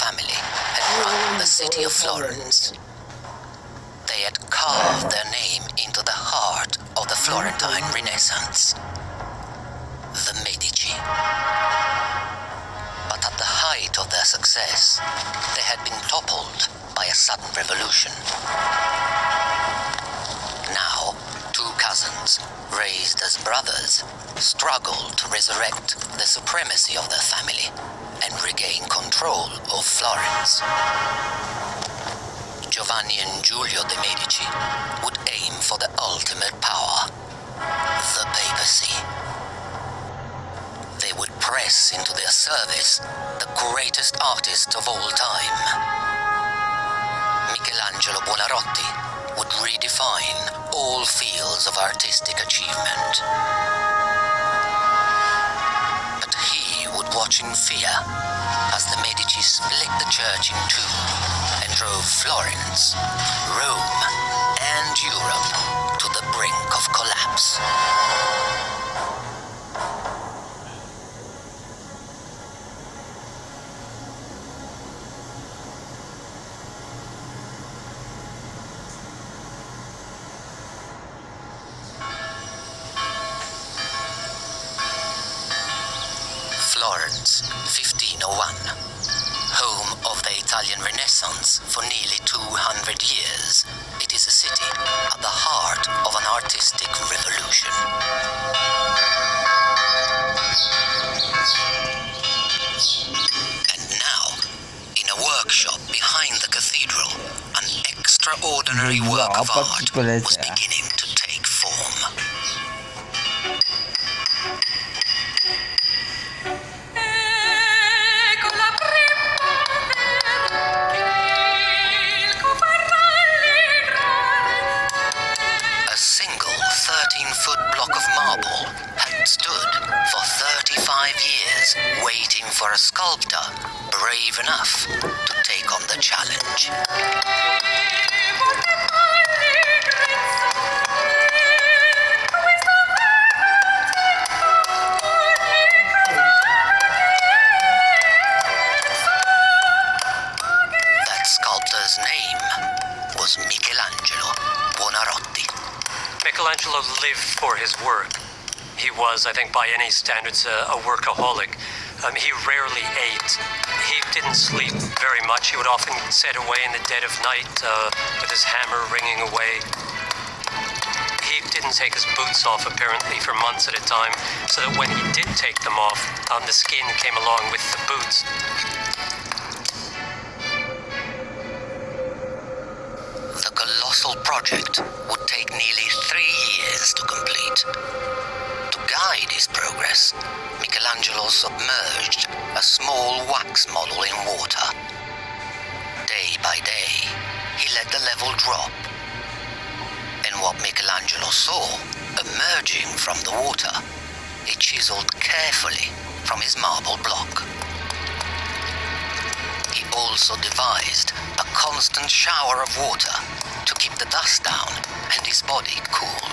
family had run the city of Florence. They had carved their name into the heart of the Florentine Renaissance, the Medici. But at the height of their success, they had been toppled by a sudden revolution. Now, two cousins, raised as brothers, struggled to resurrect the supremacy of their family and regain control of Florence. Giovanni and Giulio de' Medici would aim for the ultimate power, the papacy. They would press into their service the greatest artist of all time. Michelangelo Buonarroti would redefine all fields of artistic achievement. But he would watch in fear as the Medici split the church in two and drove Florence, Rome, and Europe to the brink of collapse. Florence, 1501, home of the Italian Renaissance for nearly 200 years. It is a city at the heart of an artistic revolution. And now, in a workshop behind the cathedral, an extraordinary work of art was beginning to take form. A single 13-foot block of marble had stood for 35 years waiting for a sculptor brave enough to take on the challenge. That sculptor's name was Michelangelo Buonarroti. Michelangelo lived for his work. He was, I think, by any standards, a workaholic. He rarely ate. He didn't sleep very much. He would often sit away in the dead of night with his hammer ringing away. He didn't take his boots off, apparently, for months at a time, so that when he did take them off, the skin came along with the boots. The colossal project would take nearly 3 years to complete. To guide his progress, Michelangelo submerged a small wax model in water. Day by day, he let the level drop. And what Michelangelo saw emerging from the water, he chiseled carefully from his marble block. He also devised a constant shower of water to keep the dust down and his body cool.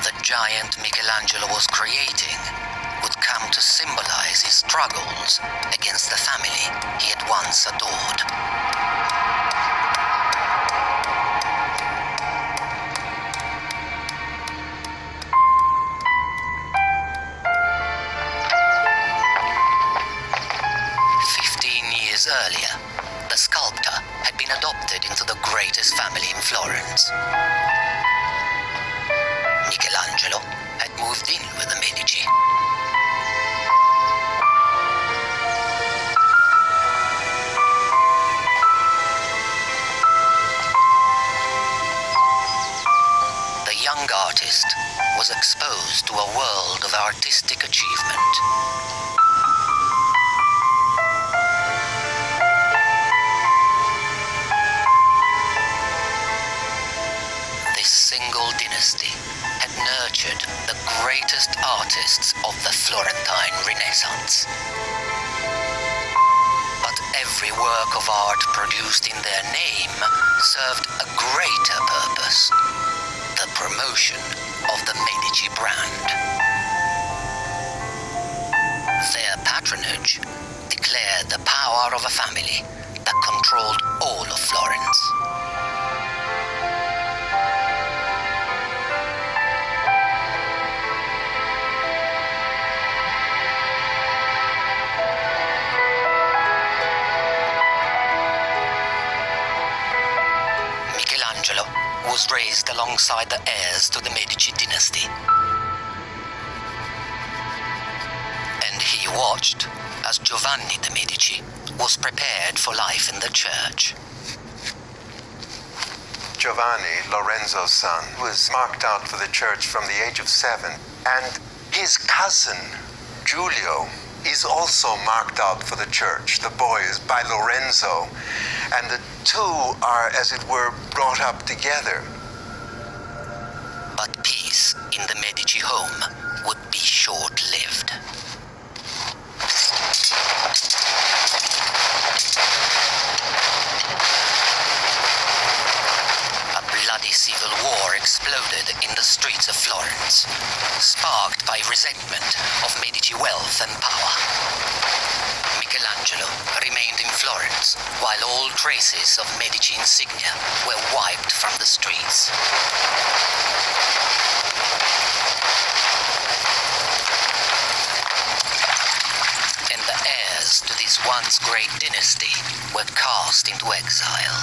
The giant Michelangelo was creating would come to symbolize his struggles against the family he had once adored. Earlier, the sculptor had been adopted into the greatest family in Florence. Michelangelo had moved in with the Medici. The young artist was exposed to a world of artistic achievement. Single dynasty had nurtured the greatest artists of the Florentine Renaissance. But every work of art produced in their name served a greater purpose: the promotion of the Medici brand. Their patronage declared the power power of a family that controlled all of Florence. Michelangelo was raised alongside the heirs to the Medici dynasty. And he watched as Giovanni de' Medici was prepared for life in the church. Giovanni, Lorenzo's son, was marked out for the church from the age of 7, and his cousin, Giulio, is also marked out for the church. The boy is by Lorenzo, and the two are, as it were, brought up together. But peace in the Medici home would be short-lived. A bloody civil war exploded in the streets of Florence, sparked by resentment of Medici wealth and power. Michelangelo remained in Florence while all traces of Medici insignia were wiped from the streets. And the heirs to this once great dynasty were cast into exile.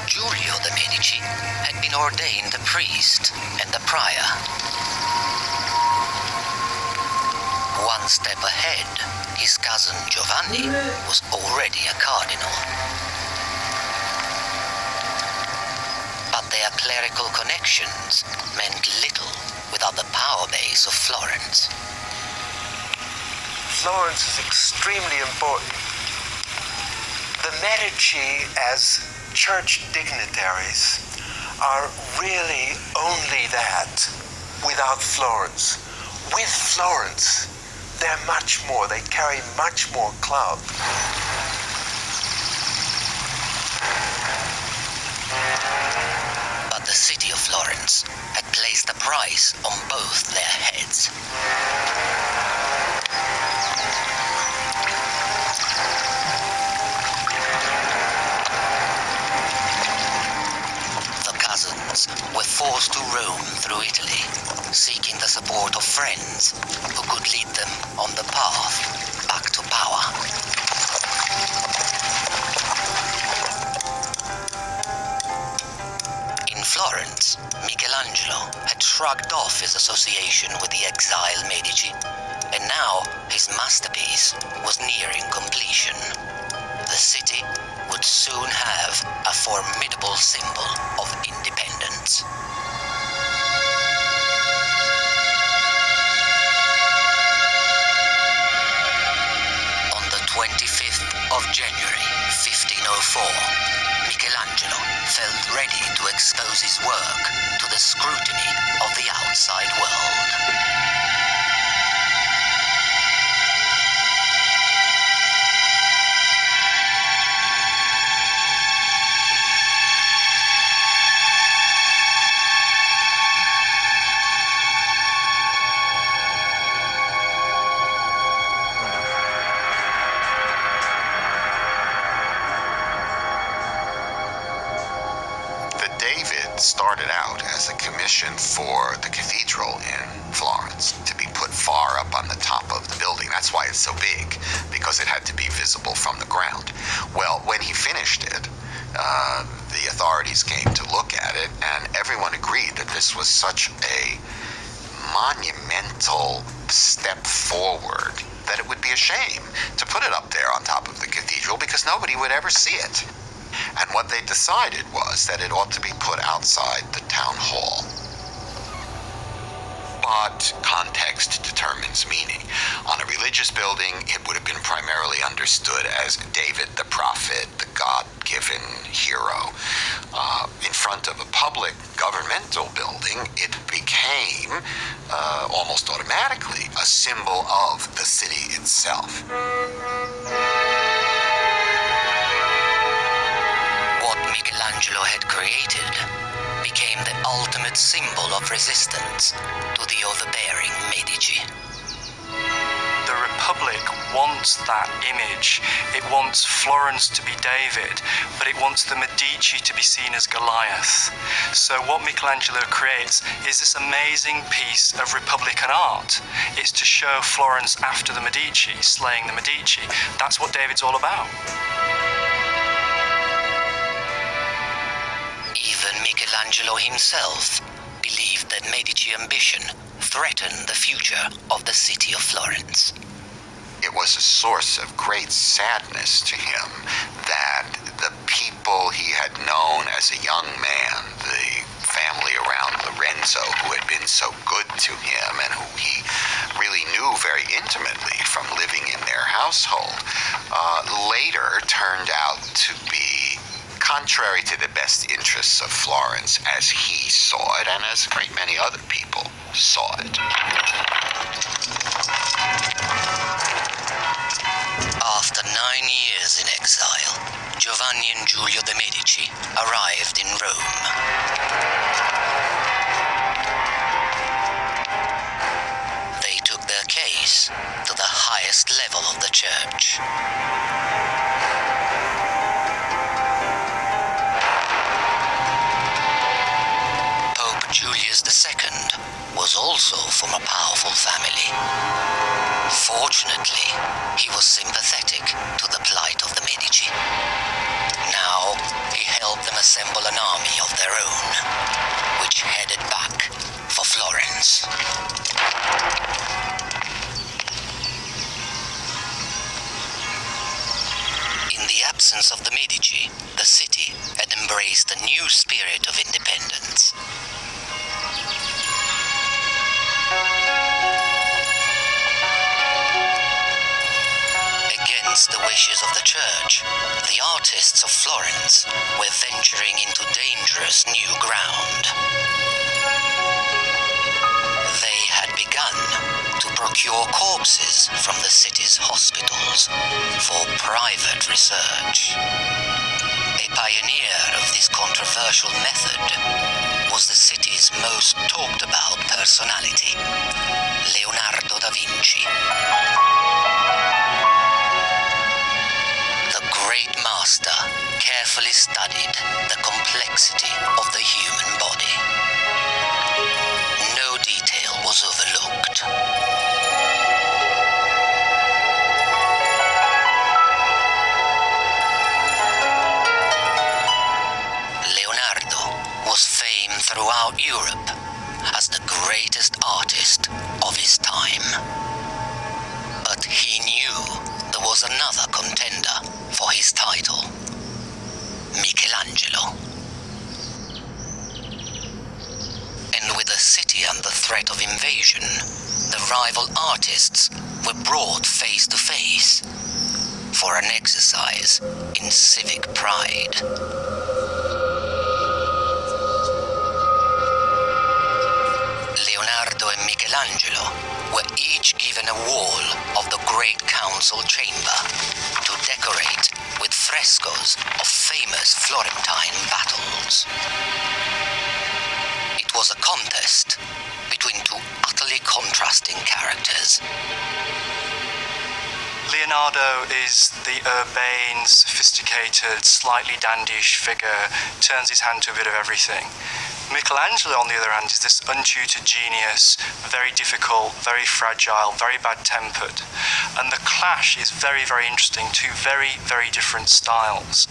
Giulio de' Medici had been ordained a priest and a prior. One step ahead, his cousin Giovanni was already a cardinal. But their clerical connections meant little without the power base of Florence. Florence is extremely important. The Medici, as church dignitaries, are really only that without Florence. With Florence, they're much more. They carry much more clout. But the city of Florence had placed a price on both their heads. Were forced to roam through Italy, seeking the support of friends who could lead them on the path back to power. In Florence, Michelangelo had shrugged off his association with the exiled Medici, and now his masterpiece was nearing completion. The city would soon have a formidable symbol of independence. On the 25th of January, 1504, Michelangelo felt ready to expose his work to the scrutiny of the outside world. Started out as a commission for the cathedral in Florence to be put far up on the top of the building. That's why it's so big, because it had to be visible from the ground. Well, when he finished it, the authorities came to look at it, and everyone agreed that this was such a monumental step forward that it would be a shame to put it up there on top of the cathedral, because nobody would ever see it. And what they decided was that it ought to be put outside the town hall. But context determines meaning. On a religious building, it would have been primarily understood as David the prophet, the God-given hero. In front of a public governmental building, it became, almost automatically, a symbol of the city itself. created, became the ultimate symbol of resistance to the overbearing Medici. The Republic wants that image. It wants Florence to be David, but it wants the Medici to be seen as Goliath. So what Michelangelo creates is this amazing piece of Republican art. It's to show Florence after the Medici, slaying the Medici. That's what David's all about. Even Michelangelo himself believed that Medici ambition threatened the future of the city of Florence. It was a source of great sadness to him that the people he had known as a young man, the family around Lorenzo who had been so good to him and who he really knew very intimately from living in their household, later turned out to be contrary to the best interests of Florence as he saw it and as a great many other people saw it. After 9 years in exile, Giovanni and Giulio de' Medici arrived in Rome. They took their case to the highest level of the church. Pope Julius II was also from a powerful family. Fortunately, he was sympathetic to the plight of the Medici. Now, he helped them assemble an army of their own, which headed back for Florence. In the absence of the Medici, the city had embraced a new spirit of independence. Against the wishes of the church, the artists of Florence were venturing into dangerous new ground. They had begun to procure corpses from the city's hospitals for private research. A pioneer of this controversial method was the city's most talked about personality, Leonardo da Vinci. The great master carefully studied the complexity of the human body. No detail was overlooked. Leonardo was famed throughout Europe as the greatest artist of his time. But he knew there was another contender for his title, Michelangelo. And with the city under threat of invasion, the rival artists were brought face to face for an exercise in civic pride. Leonardo and Michelangelo were each given a wall of the Great Council chamber to decorate with frescoes of famous Florentine battles. It was a contest between two utterly contrasting characters. Leonardo is the urbane, sophisticated, slightly dandyish figure, turns his hand to a bit of everything. Michelangelo, on the other hand, is this untutored genius, very difficult, very fragile, very bad-tempered. And the clash is very, very interesting, two very, very different styles.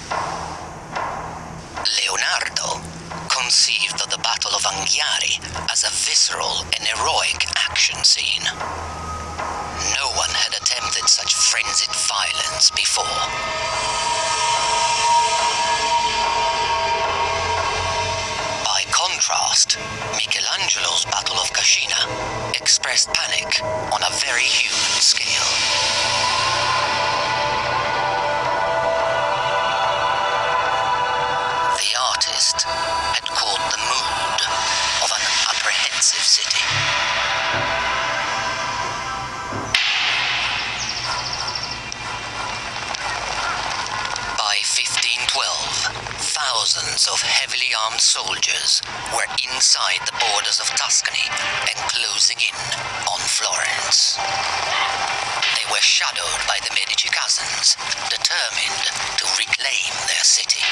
Leonardo conceived of the Battle of Anghiari as a visceral and heroic action scene. No one had attempted such frenzied violence before. By contrast, Michelangelo's Battle of Cascina expressed panic on a very human scale. The artist had caught the mood of an apprehensive city. By 1512, thousands Legions of heavily armed soldiers were inside the borders of Tuscany and closing in on Florence. They were shadowed by the Medici cousins, determined to reclaim their city.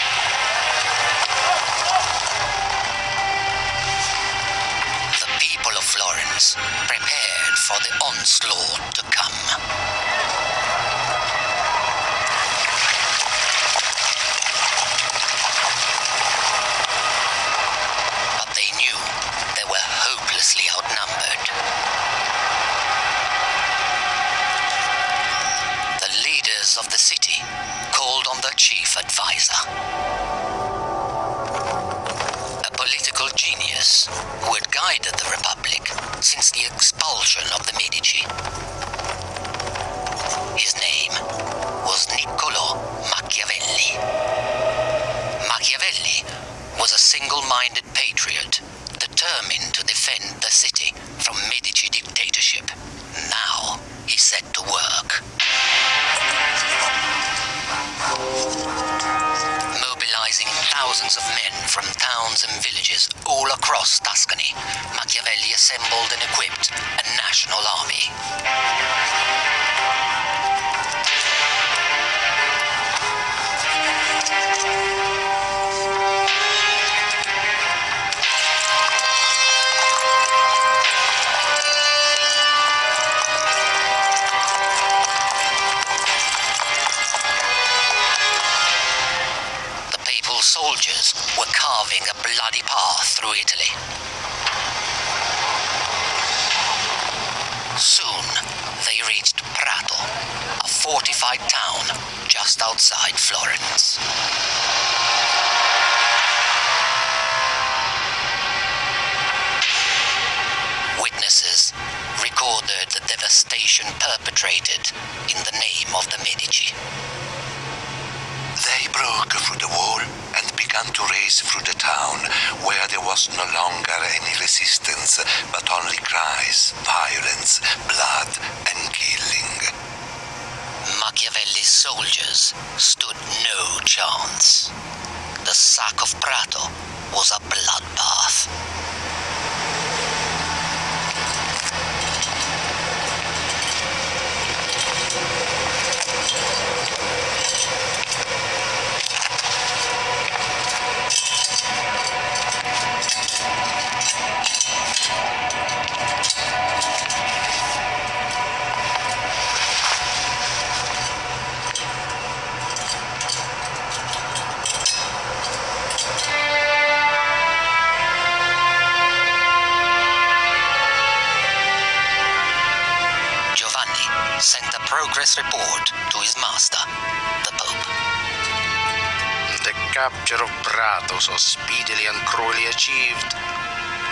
The people of Florence prepared for the onslaught to come. Outnumbered. The leaders of the city called on their chief advisor, a political genius who had guided the Republic since the expulsion of the Medici. His name was Niccolò Machiavelli. Machiavelli was a single-minded patriot determined to defend the city from Medici dictatorship. Now he set to work. Mobilizing thousands of men from towns and villages all across Tuscany, Machiavelli assembled and equipped a national army. Soldiers were carving a bloody path through Italy. Soon they reached Prato, a fortified town just outside Florence. Witnesses recorded the devastation perpetrated in the name of the Medici. They broke through the wall and began to race through the town, where there was no longer any resistance, but only cries, violence, blood, and killing. Machiavelli's soldiers stood no chance. The sack of Prato was a bloodbath. Sent a progress report to his master, the Pope. The capture of Prato, so speedily and cruelly achieved,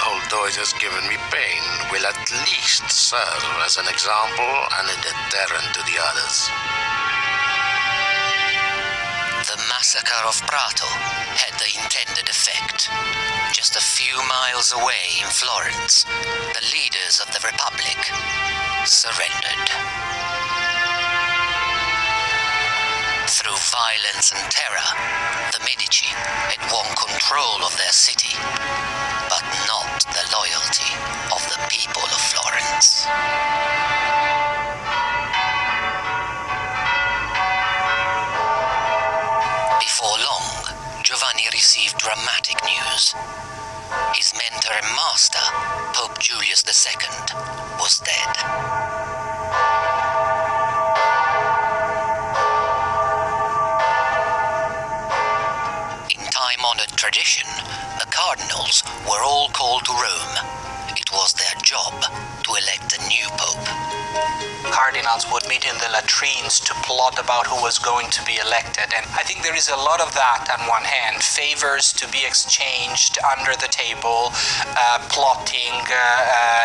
although it has given me pain, will at least serve as an example and a deterrent to the others. The massacre of Prato had the intended effect. Just a few miles away in Florence, the leaders of the Republic surrendered. Through violence and terror, the Medici had won control of their city, but not the loyalty of the people of Florence. Before long, Giovanni received dramatic news. His mentor and master, Pope Julius II, was dead. In time-honored tradition, the cardinals were all called to Rome. It was their job to elect a new pope. Cardinals would meet in the latrines to plot about who was going to be elected, and I think there is a lot of that on one hand. Favors to be exchanged under the table, plotting,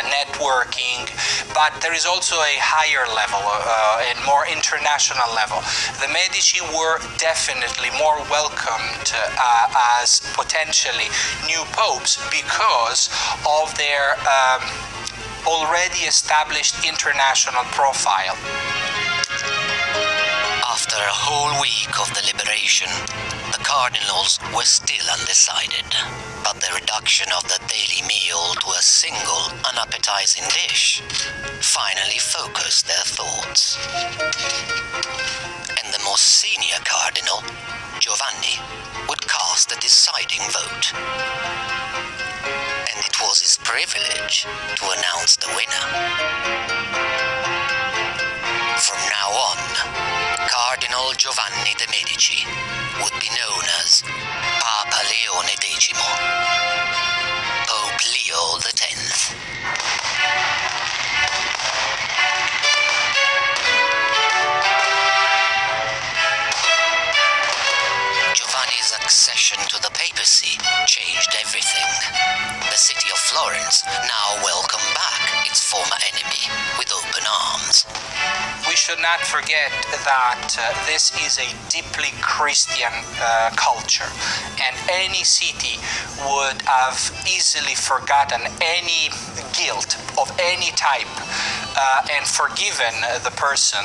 networking, but there is also a higher level, a more international level. The Medici were definitely more welcomed as potentially new popes because of their already established international profile. After After a whole week of deliberation, the cardinals were still undecided, but the reduction of the daily meal to a single unappetizing dish finally focused their thoughts. And the most senior cardinal, Giovanni, would cast a deciding vote. And it was his privilege to announce the winner. From now on, Cardinal Giovanni de' Medici would be known as Papa Leone X, Pope Leo X. Giovanni's accession to the papacy changed everything. The city of Florence now welcomed back its former enemy with open arms. We should not forget that this is a deeply Christian culture, and any city would have easily forgotten any guilt of any type and forgiven the person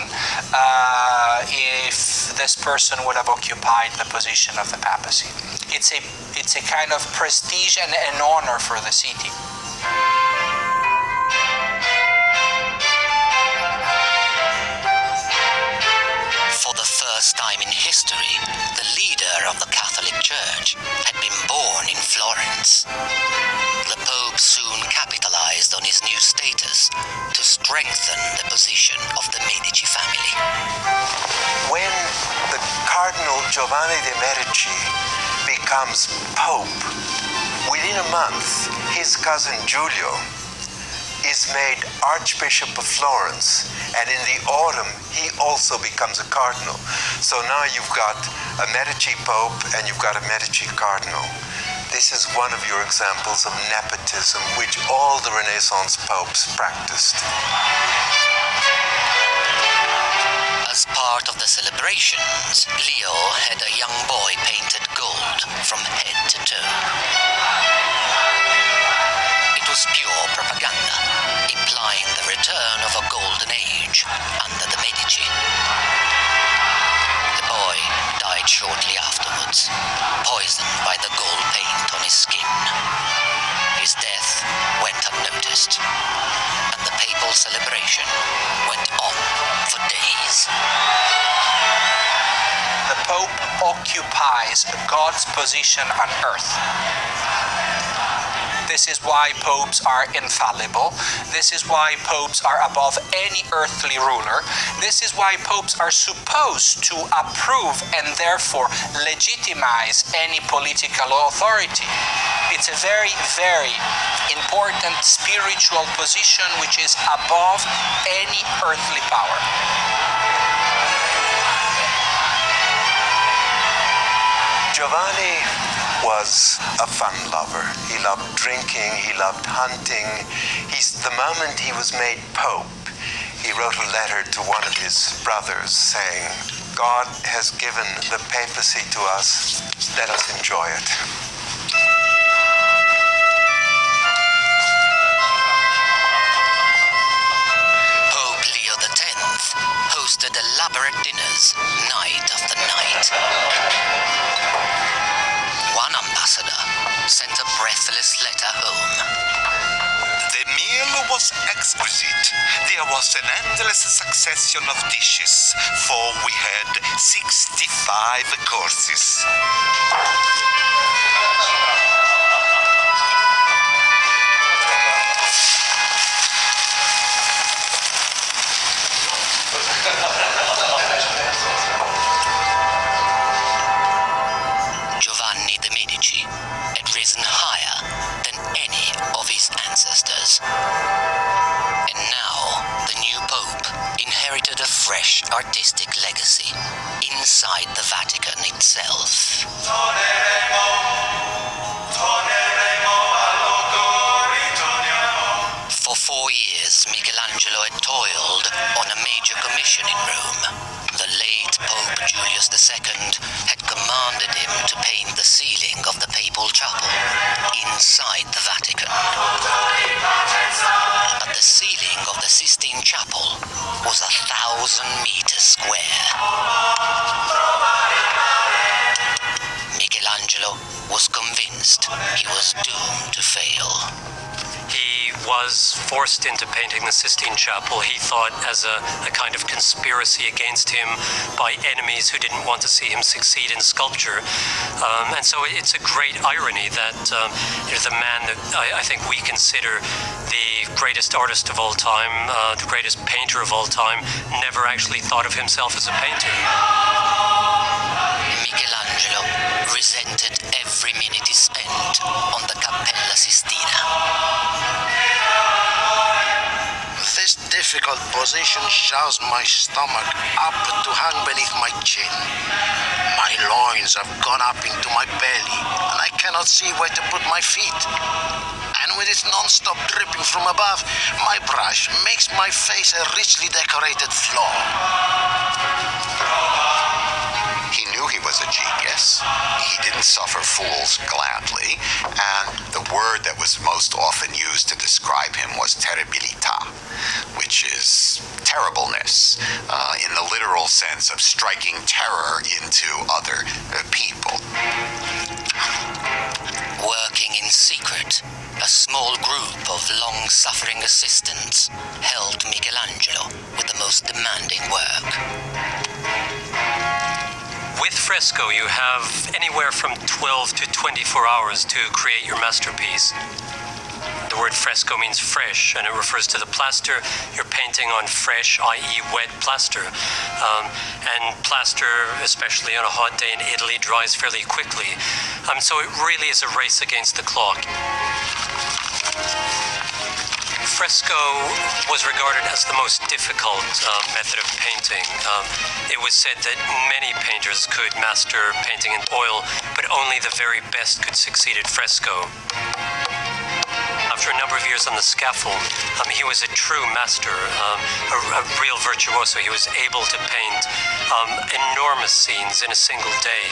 if this person would have occupied the position of the papacy. It's a kind of prestige and an honor for the city. For the first time in history, the leader of the Catholic Church had been born in Florence. The Pope soon capitalized on his new status to strengthen the position of the Medici family. When the Cardinal Giovanni de' Medici becomes Pope, within a month, his cousin Giulio is made Archbishop of Florence, and in the autumn he also becomes a cardinal. So now you've got a Medici Pope and you've got a Medici Cardinal. This is one of your examples of nepotism, which all the Renaissance popes practiced. As part of the celebrations, Leo had a young boy painted gold from head to toe. It was pure propaganda, implying the return of a golden age under the Medici. The boy died shortly afterwards, poisoned by the gold paint on his skin. His death went unnoticed, and the papal celebration went on for days. The Pope occupies God's position on earth. This is why popes are infallible. This is why popes are above any earthly ruler. This is why popes are supposed to approve and therefore legitimize any political authority. It's a very, very important spiritual position which is above any earthly power. Giovanni was a fun lover. He loved drinking, he loved hunting. The moment he was made Pope, he wrote a letter to one of his brothers saying, "God has given the papacy to us, let us enjoy it." Pope Leo X hosted elaborate dinners night after night. One ambassador sent a breathless letter home. The meal was exquisite. There was an endless succession of dishes, for we had 65 courses. Giovanni de' Medici had risen higher than any of his ancestors. And now, the new Pope inherited a fresh artistic legacy inside the Vatican itself. For 4 years, Michelangelo had toiled on a major commission in Rome. The late Pope Julius II had commanded him to paint the ceiling of the papal chapel inside the Vatican. But the ceiling of the Sistine Chapel was 1,000 meters square. was convinced he was doomed to fail. He was forced into painting the Sistine Chapel, he thought, as a kind of conspiracy against him by enemies who didn't want to see him succeed in sculpture. And so it's a great irony that the man that I think we consider the greatest artist of all time, the greatest painter of all time, never actually thought of himself as a painter. Michelangelo resented every minute he spent on the Cappella Sistina. This difficult position shoves my stomach up to hang beneath my chin. My loins have gone up into my belly, and I cannot see where to put my feet. And with its non-stop dripping from above, my brush makes my face a richly decorated floor. He knew he was a genius. He didn't suffer fools gladly, and the word that was most often used to describe him was terribilità, which is terribleness, in the literal sense of striking terror into other people. Working in secret, a small group of long-suffering assistants held Michelangelo with the most demanding work. With fresco, you have anywhere from 12 to 24 hours to create your masterpiece. The word fresco means fresh, and it refers to the plaster you're painting on fresh, i.e. wet plaster. And plaster, especially on a hot day in Italy, dries fairly quickly. So it really is a race against the clock. Fresco was regarded as the most difficult method of painting. It was said that many painters could master painting in oil, but only the very best could succeed at fresco. After a number of years on the scaffold, he was a true master, a real virtuoso. He was able to paint enormous scenes in a single day.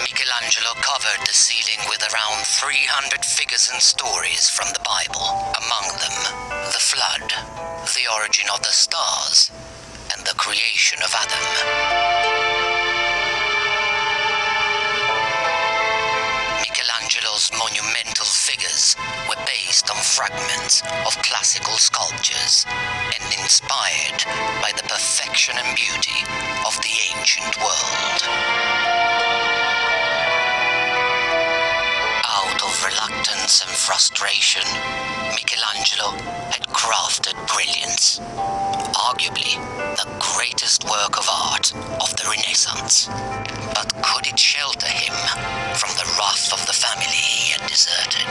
Michelangelo covered the ceiling with around 300 figures and stories from the Bible, among them the flood, the origin of the stars, and the creation of Adam. Michelangelo's monumental figures were based on fragments of classical sculptures and inspired by the perfection and beauty of the ancient world. Out of reluctance and frustration, Michelangelo had crafted brilliance, arguably the greatest work of art of the Renaissance. But could it shelter him from the wrath of the family he had deserted?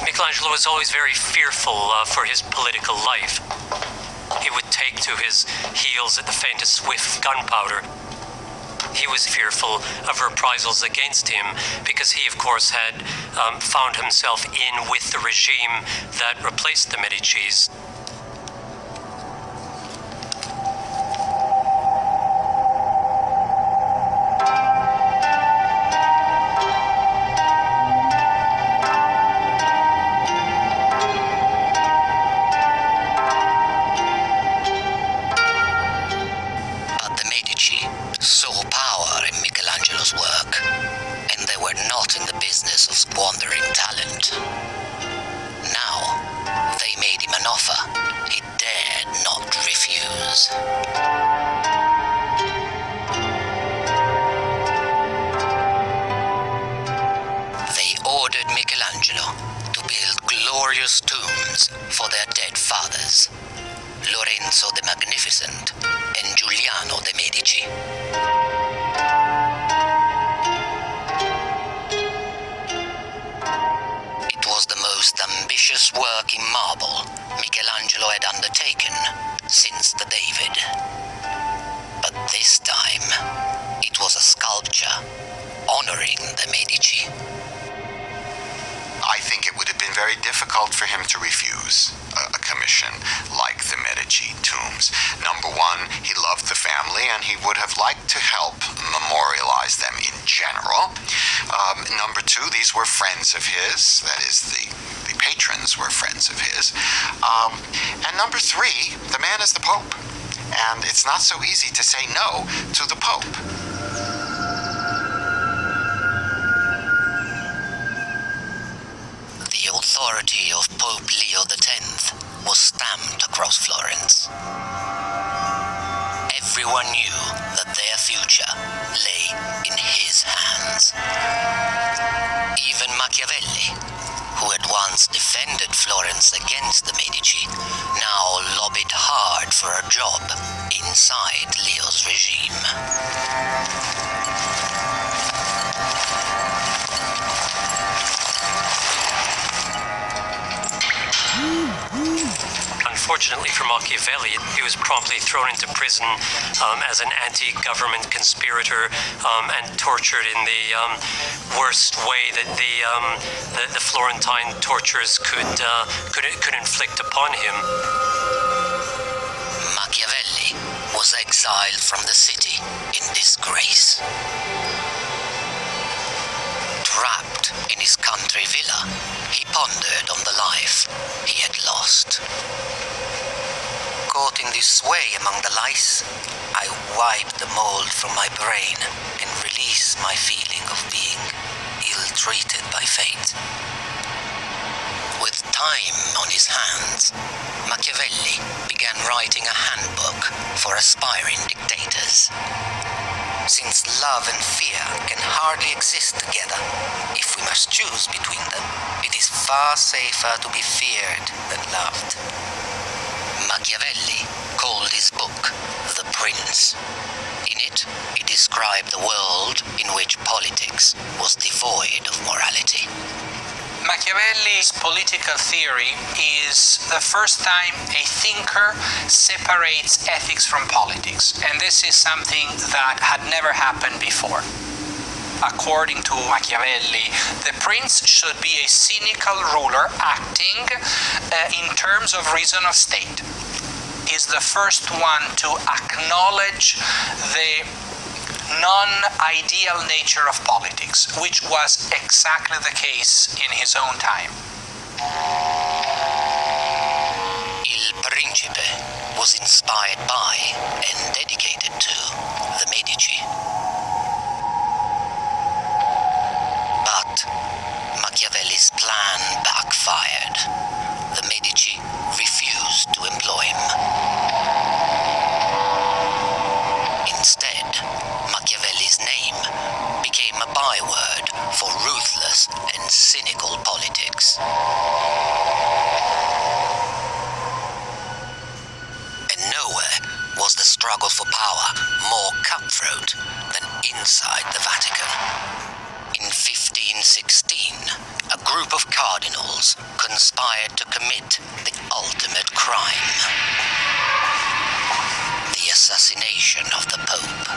Michelangelo was always very fearful for his political life. He would take to his heels at the faintest whiff of gunpowder. He was fearful of reprisals against him because he, of course, had found himself in with the regime that replaced the Medicis. Saw power in Michelangelo's work, and they were not in the business of squandering talent. Now, they made him an offer sparing the Medici. I think it would have been very difficult for him to refuse a commission like the Medici tombs. Number one, he loved the family and he would have liked to help memorialize them in general. Number two, these were friends of his, that is, the patrons were friends of his. And number three, the man is the Pope, and it's not so easy to say no to the Pope. The authority of Pope Leo X was stamped across Florence. Everyone knew that their future lay in his hands. Even Machiavelli, who had once defended Florence against the Medici, now lobbied hard for a job inside Leo's regime. Unfortunately for Machiavelli, he was promptly thrown into prison as an anti-government conspirator and tortured in the worst way that the Florentine torturers could inflict upon him. Machiavelli was exiled from the city in disgrace. Trapped in his country villa, he pondered on the life he had lost. Caught in this sway among the lice, I wiped the mold from my brain and released my feeling of being ill-treated by fate. With time on his hands, Machiavelli began writing a handbook for aspiring dictators. Since love and fear can hardly exist together, if we must choose between them, it is far safer to be feared than loved. Machiavelli called his book The Prince. In it, he described the world in which politics was devoid of morality. Machiavelli's political theory is the first time a thinker separates ethics from politics, and this is something that had never happened before. According to Machiavelli, the prince should be a cynical ruler acting in terms of reason of state. Is the first one to acknowledge the non-ideal nature of politics, which was exactly the case in his own time. Il Principe was inspired by and dedicated to the Medici. But Machiavelli's plan backfired. The Medici refused to employ him. Instead, Machiavelli's name became a byword for ruthless and cynical politics. And nowhere was the struggle for power more cutthroat than inside the Vatican. In 1516, a group of cardinals conspired to commit the ultimate crime: the assassination of the Pope.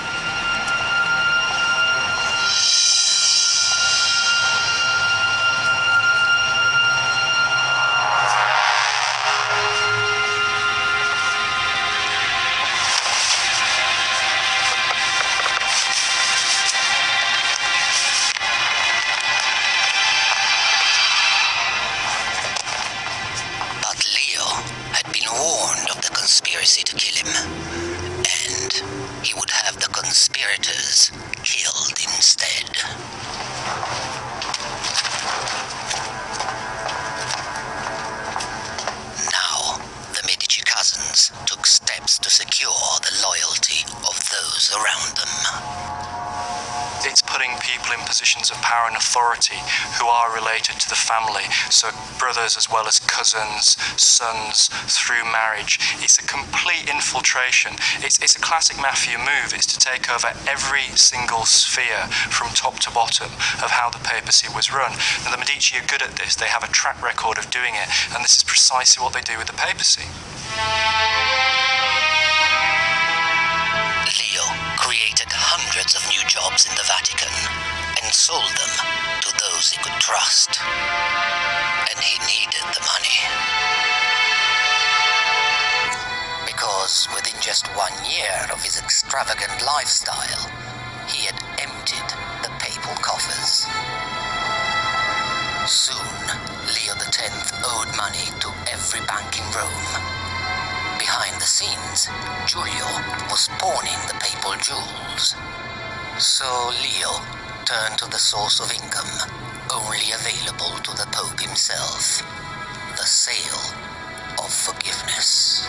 Conspiracy to kill him, and he would have the conspirators killed instead. Now, the Medici cousins took steps to secure the loyalty of those around them. It's putting people in positions of power and authority who are related to the family, so brothers as well as cousins, sons, through marriage. It's a complete infiltration. It's a classic mafia move. It's to take over every single sphere from top to bottom of how the papacy was run. And the Medici are good at this. They have a track record of doing it, and this is precisely what they do with the papacy. Leo created hundreds of new jobs in the Vatican and sold them to those he could trust. And he needed the money. Because within just 1 year of his extravagant lifestyle, he had emptied the papal coffers. Soon, Leo X owed money to every bank in Rome. Behind the scenes, Giulio was pawning the papal jewels. So Leo turned to the source of income only available to the Pope himself, the sale of forgiveness.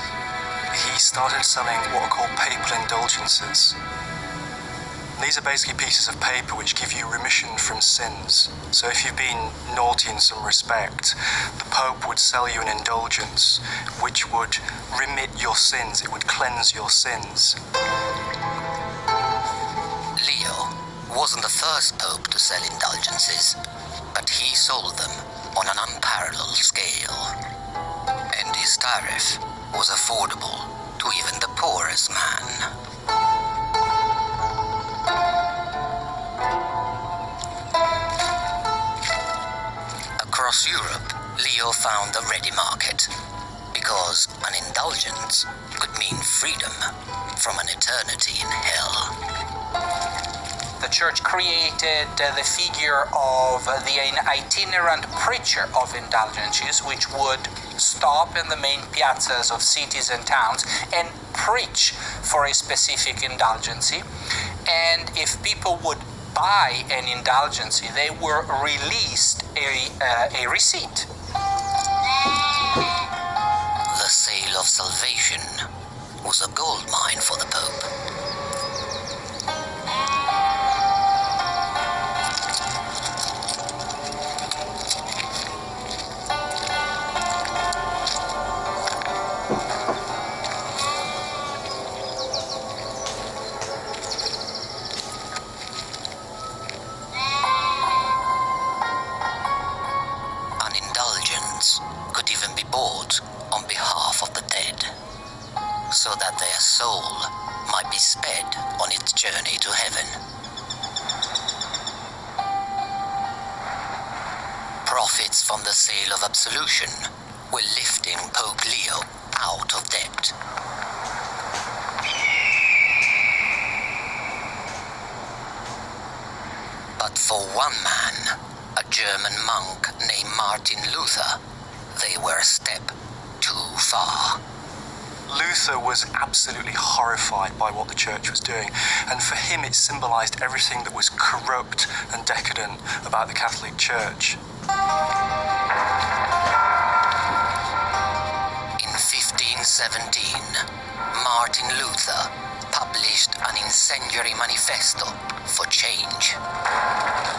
He started selling what are called papal indulgences. These are basically pieces of paper which give you remission from sins. So if you've been naughty in some respect, the Pope would sell you an indulgence which would remit your sins, it would cleanse your sins. Leo wasn't the first Pope to sell indulgences, but he sold them on an unparalleled scale. And his tariff was affordable to even the poorest man. Across Europe, Leo found a ready market, because an indulgence could mean freedom from an eternity in hell. The church created the figure of the itinerant preacher of indulgences, which would stop in the main piazzas of cities and towns and preach for a specific indulgency. And if people would buy an indulgency, they were released a receipt. The sale of salvation was a gold mine for the Pope. Could even be bought on behalf of the dead, so that their soul might be sped on its journey to heaven. Profits from the sale of absolution were lifting Pope Leo out of debt. But for one man, a German monk named Martin Luther, they were a step too far. Luther was absolutely horrified by what the church was doing, and for him it symbolized everything that was corrupt and decadent about the Catholic Church. In 1517, Martin Luther published an incendiary manifesto for change.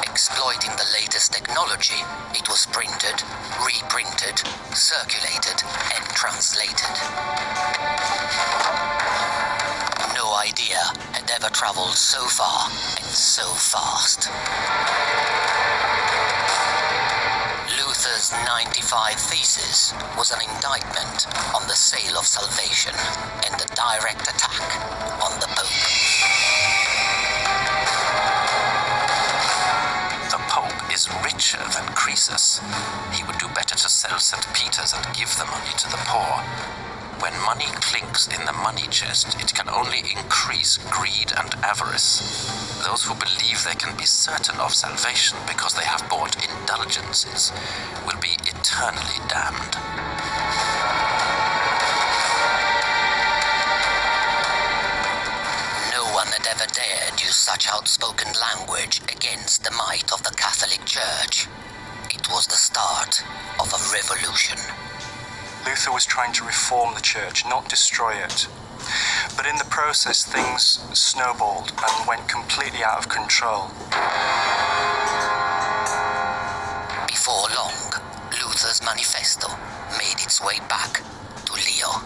Exploiting the latest technology, it was printed, reprinted, circulated, and translated. No idea had ever traveled so far and so fast. Luther's 95 Theses was an indictment on the sale of salvation and a direct attack on the Pope. The Pope is richer than Croesus. He would do better to sell St. Peter's and give the money to the poor. When money clinks in the money chest, it can only increase greed and avarice. Those who believe they can be certain of salvation because they have bought indulgences will be eternally damned. No one had ever dared use such outspoken language against the might of the Catholic Church. It was the start of a revolution. Luther was trying to reform the church, not destroy it. But in the process, things snowballed and went completely out of control. Before long, Luther's manifesto made its way back to Leo.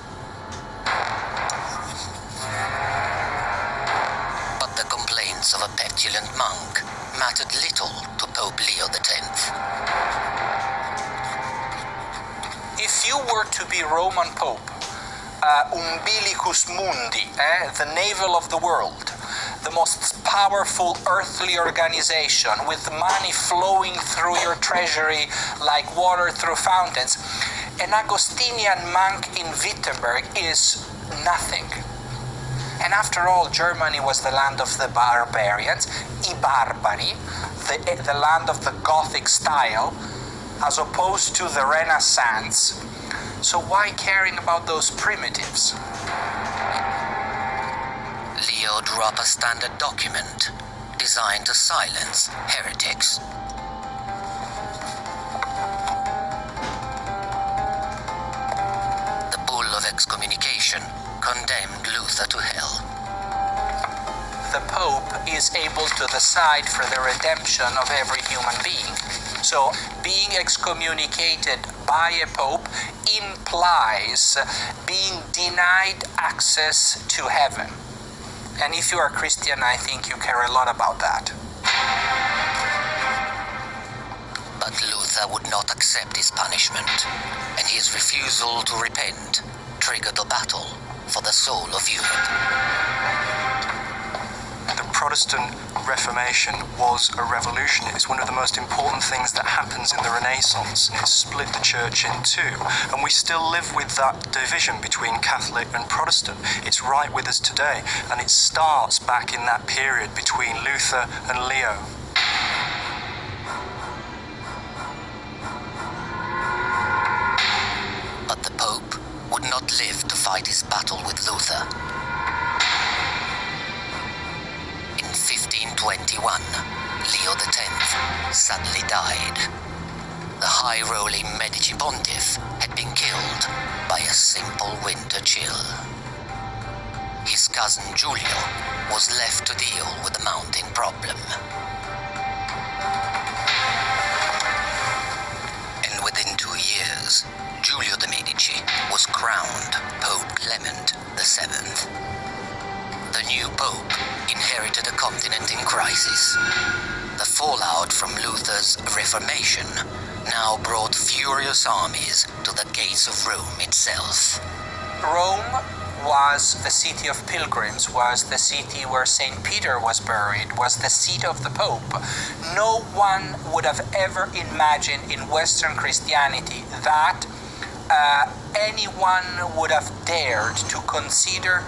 But the complaints of a petulant monk mattered little to Pope Leo X. If you were to be Roman Pope, umbilicus mundi, the navel of the world, the most powerful earthly organization with money flowing through your treasury like water through fountains, an Augustinian monk in Wittenberg is nothing. And after all, Germany was the land of the barbarians, I Barbari, the land of the Gothic style, as opposed to the Renaissance. So why caring about those primitives? Leo drew up a standard document designed to silence heretics. The bull of excommunication condemned Luther to hell. The Pope is able to decide for the redemption of every human being. So being excommunicated by a Pope implies being denied access to heaven. And if you are Christian, I think you care a lot about that. But Luther would not accept his punishment, and his refusal to repent triggered a battle for the soul of Europe. The Protestant Reformation was a revolution. It's one of the most important things that happens in the Renaissance. It split the church in two, and we still live with that division between Catholic and Protestant. It's right with us today, and it starts back in that period between Luther and Leo. But the Pope would not live to fight his battle with Luther. In 1521, Leo X suddenly died. The high-rolling Medici pontiff had been killed by a simple winter chill. His cousin Giulio was left to deal with the mounting problem. And within 2 years, Giulio de' Medici was crowned Pope Clement VII. The new Pope inherited a continent in crisis. The fallout from Luther's Reformation now brought furious armies to the gates of Rome itself. Rome was the city of pilgrims, was the city where St. Peter was buried, was the seat of the Pope. No one would have ever imagined in Western Christianity that anyone would have dared to consider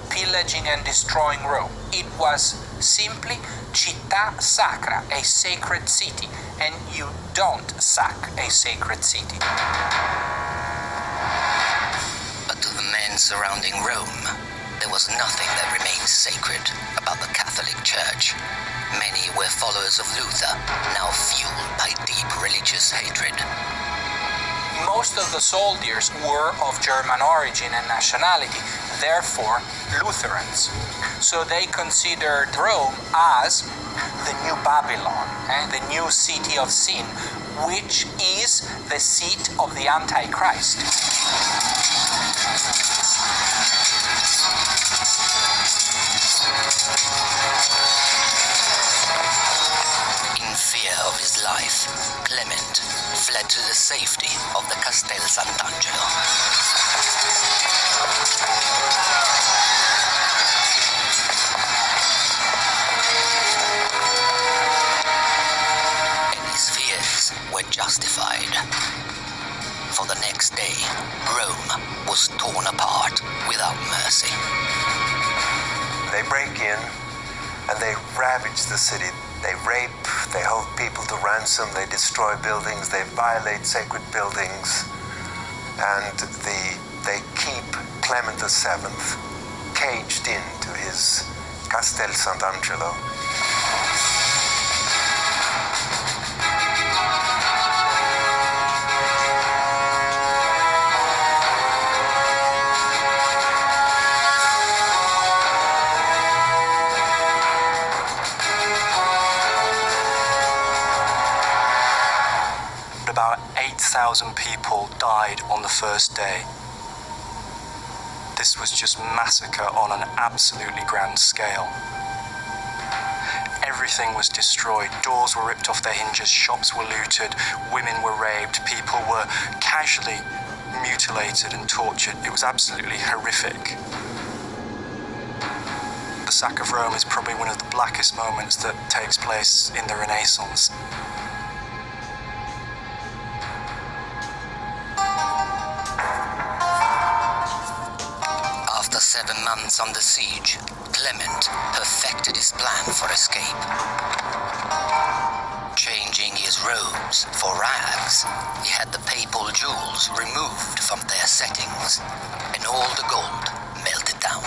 pillaging and destroying Rome. It was simply città sacra, a sacred city, and you don't sack a sacred city. But to the men surrounding Rome, there was nothing that remained sacred about the Catholic Church. Many were followers of Luther, now fueled by deep religious hatred. Most of the soldiers were of German origin and nationality, therefore Lutherans. So they considered Rome as the new Babylon, the new city of sin, which is the seat of the Antichrist. In fear of his life, Clement fled to the safety of the Castel Sant'Angelo. And his fears were justified. For the next day, Rome was torn apart without mercy. They break in and they ravage the city. They rape, they hold people to ransom, they destroy buildings, they violate sacred buildings, and they keep Clement VII caged into his Castel Sant'Angelo. About 8,000 people died on the first day. This was just massacre on an absolutely grand scale. Everything was destroyed. Doors were ripped off their hinges, shops were looted, women were raped, people were casually mutilated and tortured. It was absolutely horrific. the sack of Rome is probably one of the blackest moments that takes place in the Renaissance. After 7 months on the siege, Clement perfected his plan for escape. Changing his robes for rags, he had the papal jewels removed from their settings, and all the gold melted down.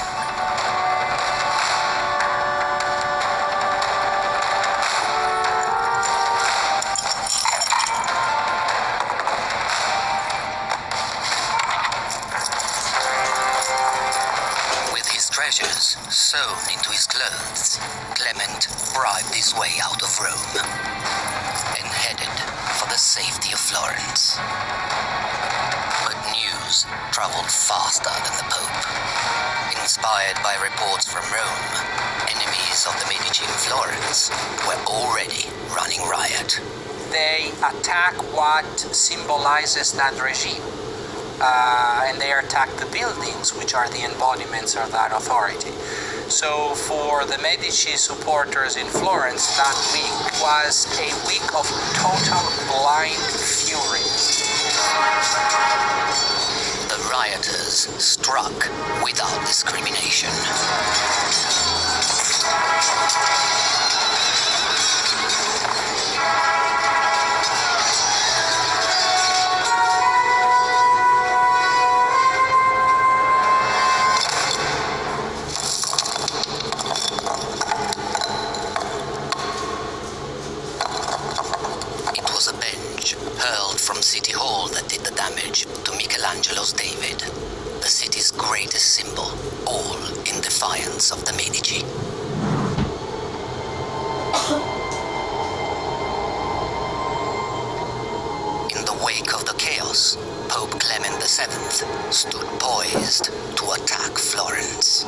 With his treasures sewn into his clothes, Clement bribed his way out of Rome and headed for the safety of Florence. But news traveled faster than the Pope. Inspired by reports from Rome, enemies of the Medici in Florence were already running riot. They attack what symbolizes that regime. And they attack the buildings, which are the embodiments of that authority. So for the Medici supporters in Florence, that week was a week of total blind fury. The rioters struck without discrimination. From City Hall that did the damage to Michelangelo's David, the city's greatest symbol, all in defiance of the Medici. In the wake of the chaos, Pope Clement VII stood poised to attack Florence.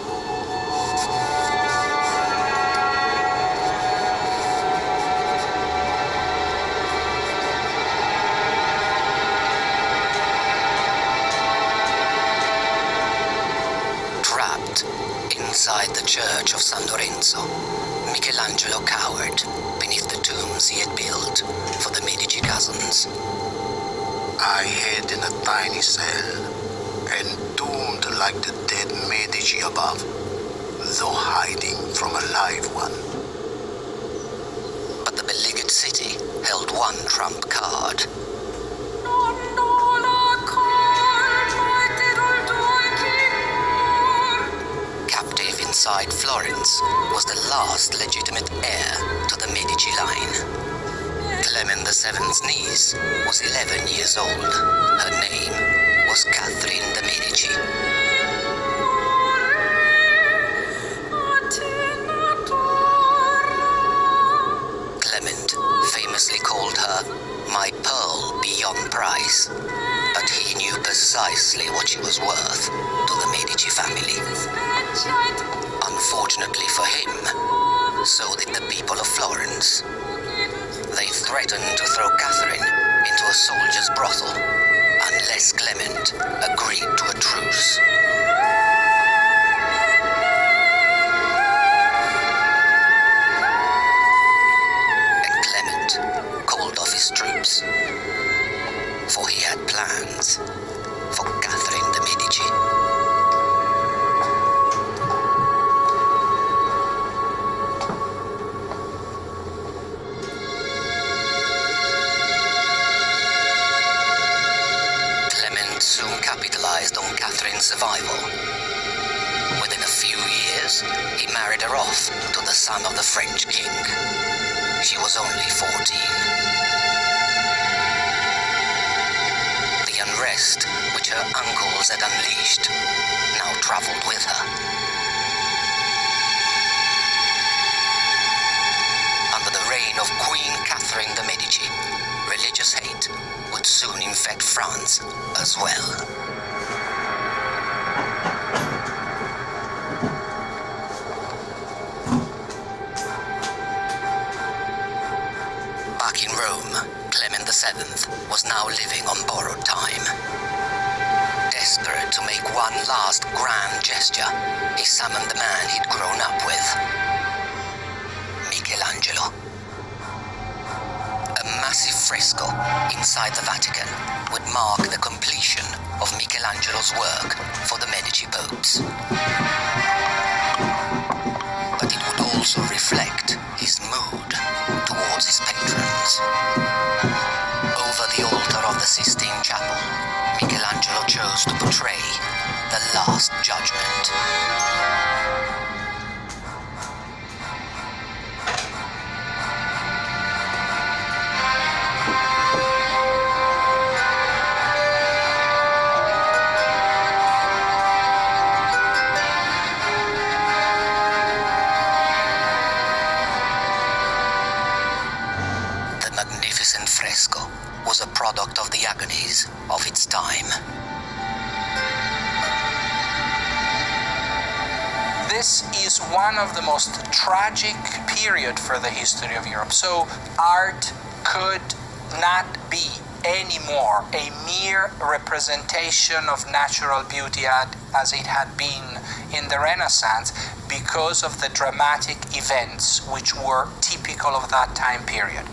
Inside the church of San Lorenzo, Michelangelo cowered beneath the tombs he had built for the Medici cousins. I hid in a tiny cell, entombed like the dead Medici above, though hiding from a live one. But the beleaguered city held one trump card. Inside Florence was the last legitimate heir to the Medici line. Clement VII's niece was 11 years old. Her name was Catherine de' Medici. Clement famously called her "my pearl beyond price," but he knew precisely what she was worth to the Medici family. Unfortunately for him, so did the people of Florence. They threatened to throw Catherine into a soldier's brothel unless Clement agreed to a truce. And Clement called off his troops, for he had plans for Catherine de' Medici. Soon capitalized on Catherine's survival. Within a few years, he married her off to the son of the French king. She was only 14. The unrest which her uncles had unleashed now traveled with her. Under the reign of Queen Catherine de' Medici, religious hate would soon infect France as well. Back in Rome, Clement VII was now living on borrowed time. Desperate to make one last grand gesture, he summoned the man he'd grown up with, Michelangelo. A massive fresco inside the Vatican would mark the completion of Michelangelo's work for the Medici popes. But it would also reflect his mood towards his patrons. Over the altar of the Sistine Chapel, Michelangelo chose to portray the Last Judgment. The magnificent fresco was a product of the agonies of its time. This is one of the most tragic period for the history of Europe. So art could not be anymore a mere representation of natural beauty as it had been in the Renaissance because of the dramatic events which were typical of that time period.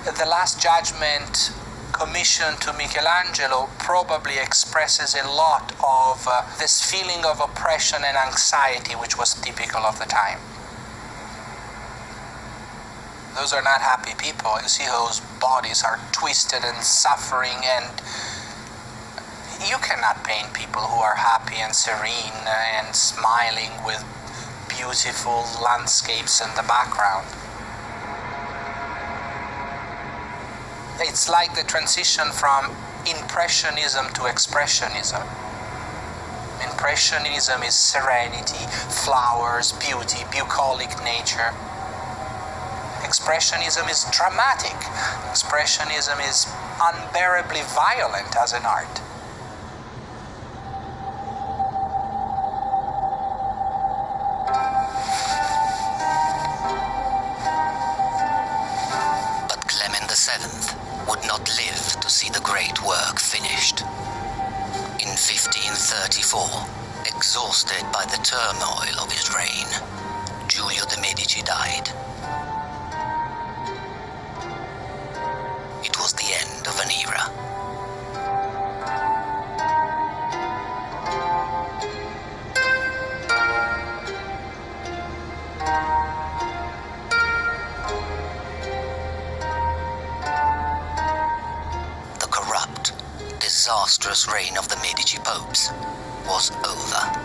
The Last Judgment commissioned to Michelangelo probably expresses a lot of this feeling of oppression and anxiety which was typical of the time. Those are not happy people. You see whose bodies are twisted and suffering, and you cannot paint people who are happy and serene and smiling with beautiful landscapes in the background. It's like the transition from Impressionism to Expressionism. Impressionism is serenity, flowers, beauty, bucolic nature. Expressionism is dramatic. Expressionism is unbearably violent as an art. But Clement VII would not live to see the great work finished. In 1534, exhausted by the turmoil of his reign, Giulio de' Medici died. It was the end of an era. The corrupt, disastrous reign of the Medici popes was over.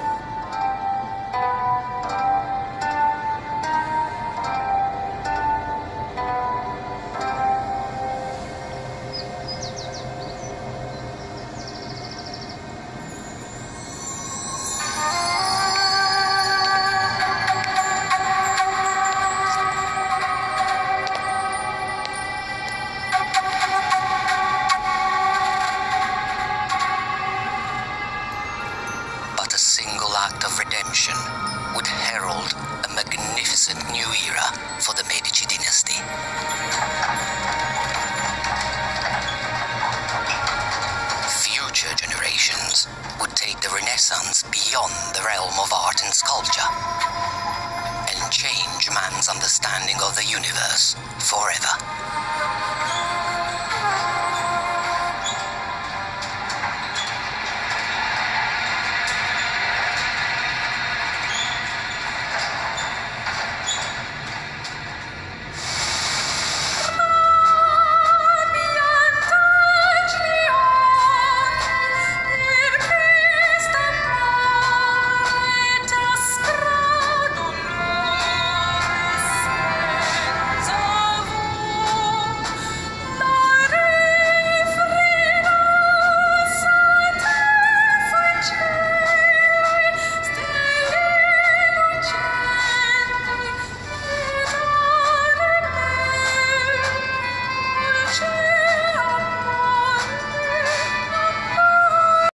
Would herald a magnificent new era for the Medici dynasty. Future generations would take the Renaissance beyond the realm of art and sculpture and change man's understanding of the universe forever.